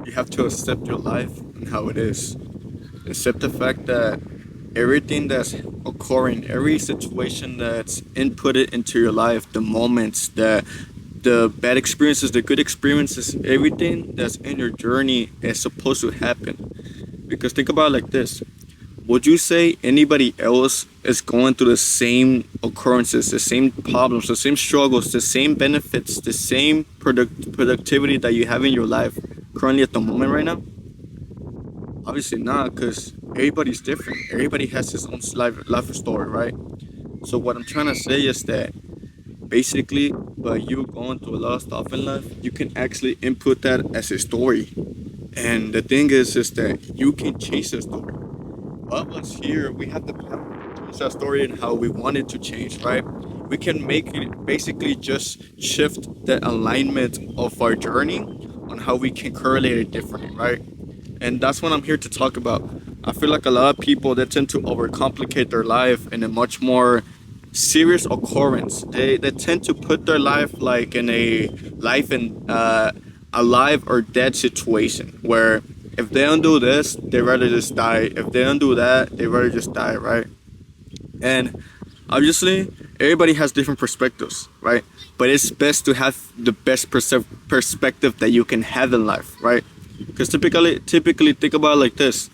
You have to accept your life and how it is. Accept the fact that everything that's occurring, every situation that's inputted into your life, the moments, the bad experiences, the good experiences, everything that's in your journey is supposed to happen. Because think about it like this. Would you say anybody else is going through the same occurrences, the same problems, the same struggles, the same benefits, the same productivity that you have in your life currently at the moment right now? Obviously not, because everybody's different. Everybody has his own life story, right? So what I'm trying to say is that basically, by you going through a lot of stuff in life, you can actually input that as a story. And the thing is that you can change the story. All of us here, we have the power to change that story and how we want it to change, right? We can make it basically just shift the alignment of our journey on how we can correlate it differently, right? And that's what I'm here to talk about. I feel like a lot of people that tend to overcomplicate their life in a much more serious occurrence. They tend to put their life like in a life in a live or dead situation where if they don't do this, they rather just die. If they don't do that, they rather just die, right? And obviously, everybody has different perspectives, right? But it's best to have the best perspective that you can have in life, right? Because typically think about it like this: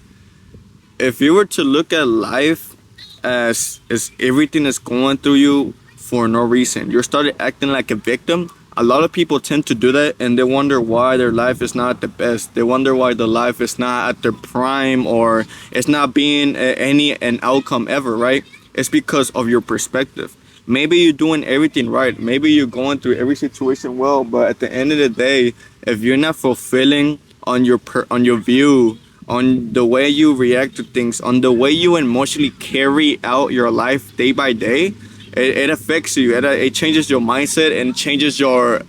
if you were to look at life as everything is going through you for no reason, you started acting like a victim. A lot of people tend to do that, and they wonder why their life is not the best. They wonder why the life is not at their prime, or it's not being any an outcome ever, right? It's because of your perspective. Maybe you're doing everything right. Maybe you're going through every situation well, but at the end of the day, if you're not fulfilling on on your view, on the way you react to things, on the way you emotionally carry out your life day by day, it affects you. It changes your mindset and changes your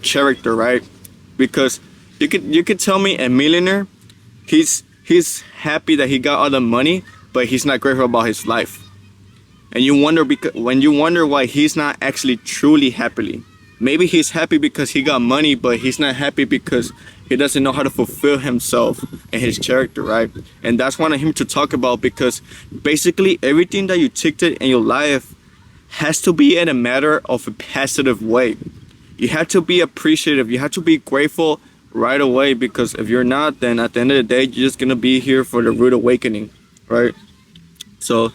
character, right? Because you could tell me a millionaire, he's happy that he got all the money, but he's not grateful about his life. And you wonder, because when you wonder why he's not actually truly happily, maybe he's happy because he got money, but he's not happy because he doesn't know how to fulfill himself and his character, right? And that's what I want him to talk about, because basically everything that you dictate in your life has to be in a matter of a positive way. You have to be appreciative. You have to be grateful right away, because if you're not, then at the end of the day, you're just gonna be here for the rude awakening, right? So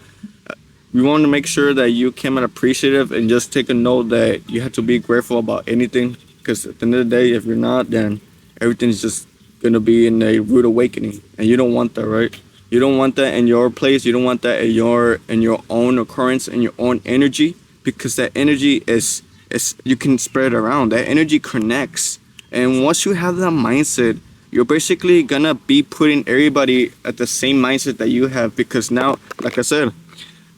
we want to make sure that you came out appreciative, and just take a note that you have to be grateful about anything, because at the end of the day, if you're not, then everything's just gonna be in a rude awakening, and you don't want that, right? You don't want that in your place. You don't want that in your own occurrence, in your own energy, because that energy is you can spread it around. That energy connects, and once you have that mindset, you're basically gonna be putting everybody at the same mindset that you have, because now, like I said,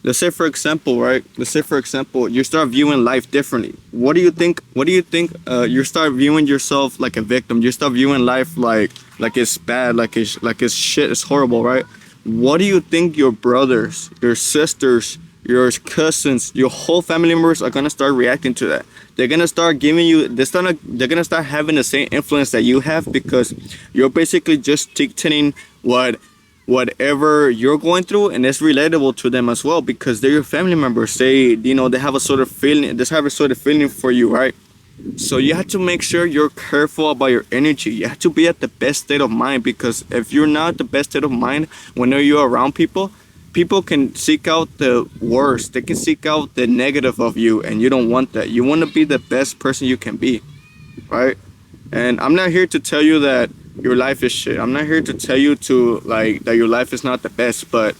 let's say for example, right? Let's say for example, you start viewing life differently. What do you think? What do you think? You start viewing yourself like a victim. You start viewing life like it's bad, like it's shit. It's horrible, right? What do you think your brothers, your sisters, your cousins, your whole family members are gonna start reacting to that? They're gonna start giving you. They're gonna start having the same influence that you have, because you're basically just dictating whatever you're going through, and it's relatable to them as well, because they're your family members. They have a sort of feeling. They have a sort of feeling for you, right? So you have to make sure you're careful about your energy. You have to be at the best state of mind, because if you're not the best state of mind whenever you're around people, people can seek out the worst. They can seek out the negative of you, and you don't want that. You want to be the best person you can be, right? And I'm not here to tell you that your life is shit. I'm not here to tell you to like that your life is not the best, but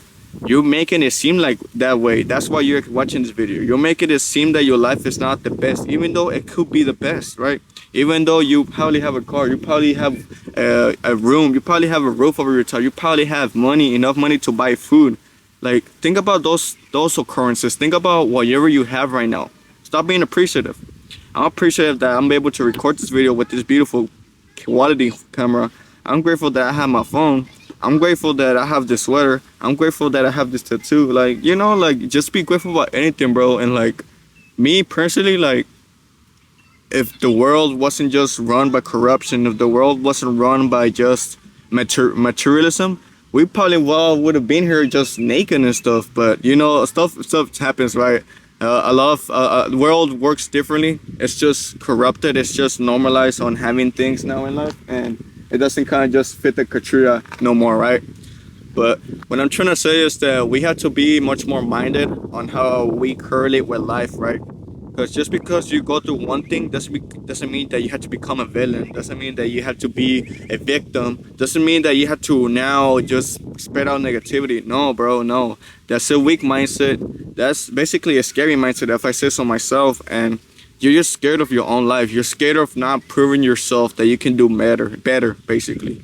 you're making it seem like that way. That's why you're watching this video. You're making it seem that your life is not the best, even though it could be the best, right? Even though you probably have a car, you probably have a room, you probably have a roof over your top, you probably have money, enough money to buy food. Like, think about those occurrences. Think about whatever you have right now. Stop being appreciative. I'm appreciative that I'm able to record this video with this beautiful quality camera. I'm grateful that I have my phone. I'm grateful that I have this sweater. I'm grateful that I have this tattoo. Like, like, just be grateful about anything, bro. And like, me personally, like, if the world wasn't just run by corruption, if the world wasn't run by just materialism, we probably well would have been here just naked and stuff. But you know, stuff happens, right? A lot of the world works differently. It's just corrupted. It's just normalized on having things now in life, and it doesn't kind of just fit the criteria no more, right? But what I'm trying to say is that we have to be much more minded on how we correlate with life, right? Because just because you go through one thing doesn't mean that you have to become a villain. Doesn't mean that you have to be a victim. Doesn't mean that you have to now just spread out negativity. No, bro, no. That's a weak mindset. That's basically a scary mindset, if I say so myself. And you're just scared of your own life. You're scared of not proving yourself that you can do better, basically.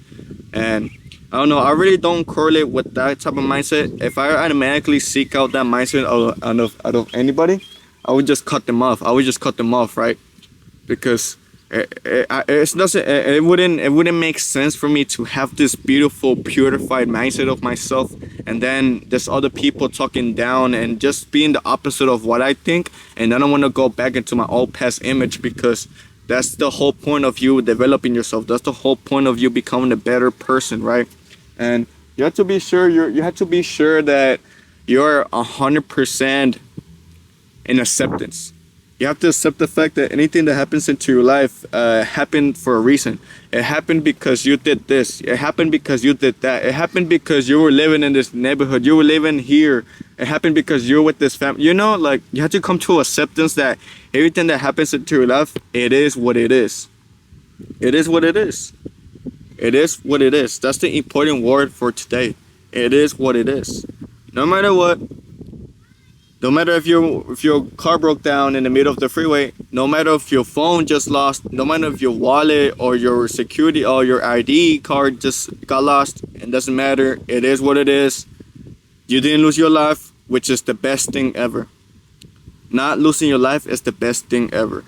And I don't know. I really don't correlate with that type of mindset. If I automatically seek out that mindset out of anybody, I would just cut them off. I would just cut them off, right? Because it wouldn't make sense for me to have this beautiful, purified mindset of myself, and then there's other people talking down and just being the opposite of what I think, and then I want to go back into my old past image because that's the whole point of you developing yourself. That's the whole point of you becoming a better person, right? And you have to be sure you have to be sure that you're 100% in acceptance. You have to accept the fact that anything that happens into your life happened for a reason. It happened because you did this. It happened because you did that. It happened because you were living in this neighborhood. You were living here. It happened because you're with this family. You know, like you have to come to acceptance that everything that happens into your life, it is what it is. It is what it is. It is what it is. That's the important word for today. It is what it is. No matter what, no matter if your car broke down in the middle of the freeway, no matter if your phone just lost, no matter if your wallet or your security or your ID card just got lost, it doesn't matter. It is what it is. You didn't lose your life, which is the best thing ever. Not losing your life is the best thing ever.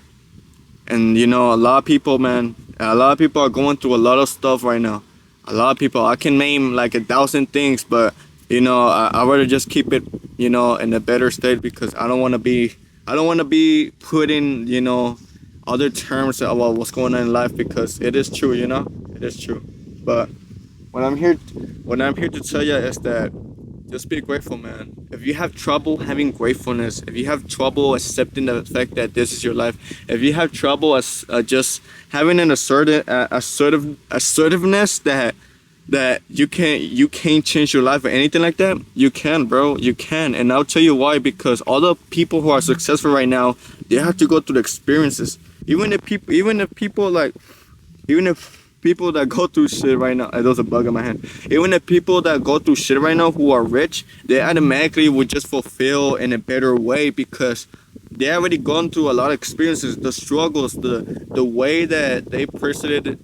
And you know, a lot of people, man, a lot of people are going through a lot of stuff right now. A lot of people. I can name like 1,000 things, but you know, I rather just keep it, you know, in a better state because I don't want to be putting, you know, other terms about what's going on in life because it is true, you know, it is true. But what I'm here, what I'm here to tell you is that just be grateful, man. If you have trouble having gratefulness, if you have trouble accepting the fact that this is your life, if you have trouble as just having an assertiveness that you can't change your life or anything like that, you can, bro. You can. And I'll tell you why. Because all the people who are successful right now, they have to go through the experiences. Even if people that go through shit right now, there's a bug in my hand. Even the people that go through shit right now who are rich, they automatically would just fulfill in a better way because they already gone through a lot of experiences, the struggles, the way that they persuaded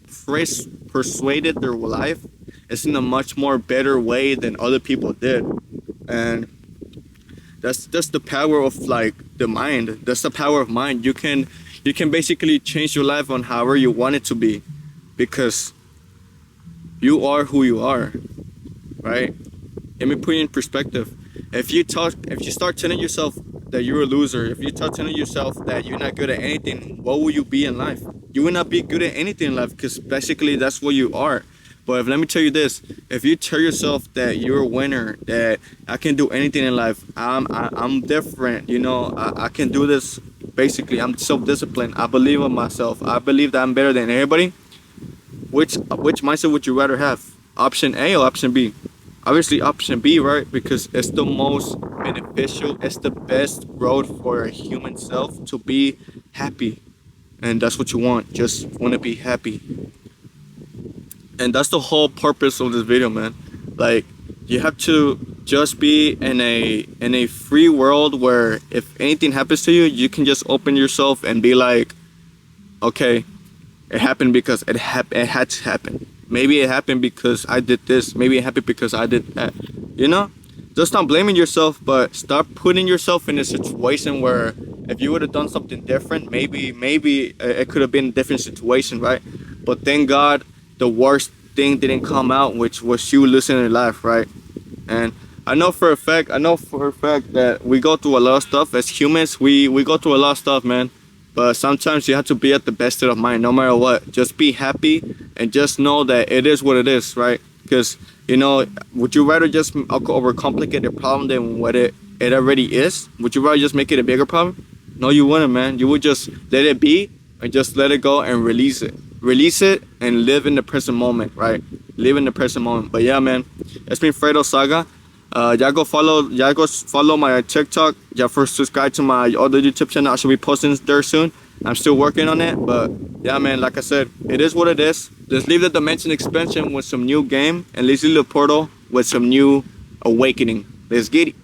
their life is in a much more better way than other people did. And that's the power of like the mind. That's the power of mind. You can basically change your life on however you want it to be because you are who you are, right? Let me put it in perspective. If you start telling yourself that you're a loser, if you start telling yourself that you're not good at anything, what will you be in life? You will not be good at anything in life because basically that's what you are. But let me tell you this: if you tell yourself that you're a winner, that I can do anything in life, I'm different, you know, I can do this. Basically, I'm self-disciplined. I believe in myself. I believe that I'm better than everybody. Which mindset would you rather have? Option A or option B? Obviously option B, right? Because it's the most beneficial. It's the best road for a human self to be happy, and that's what you want. Just want to be happy. And that's the whole purpose of this video, man. Like, you have to just be in a free world where if anything happens to you, you can just open yourself and be like, okay, it happened because it had to happen. Maybe it happened because I did this. Maybe it happened because I did that. You know, just not blaming yourself, but start putting yourself in a situation where if you would have done something different, maybe it could have been a different situation, right? But thank God the worst thing didn't come out, which was you losing your life, right? And I know for a fact that we go through a lot of stuff as humans. We go through a lot of stuff, man. But sometimes you have to be at the best state of mind, no matter what. Just be happy and just know that it is what it is, right? Because, would you rather just overcomplicate the problem than what it already is? Would you rather just make it a bigger problem? No, you wouldn't, man. You would just let it be and just let it go and release it. Release it and live in the present moment, right? Live in the present moment. But yeah, man, it's been Fredo Saga. Y'all go follow my TikTok. Y'all first subscribe to my other YouTube channel. I should be posting there soon. I'm still working on it, but yeah, man, like I said, it is what it is. Let's leave the dimension expansion with some new game, and let's leave the portal with some new awakening. Let's get it.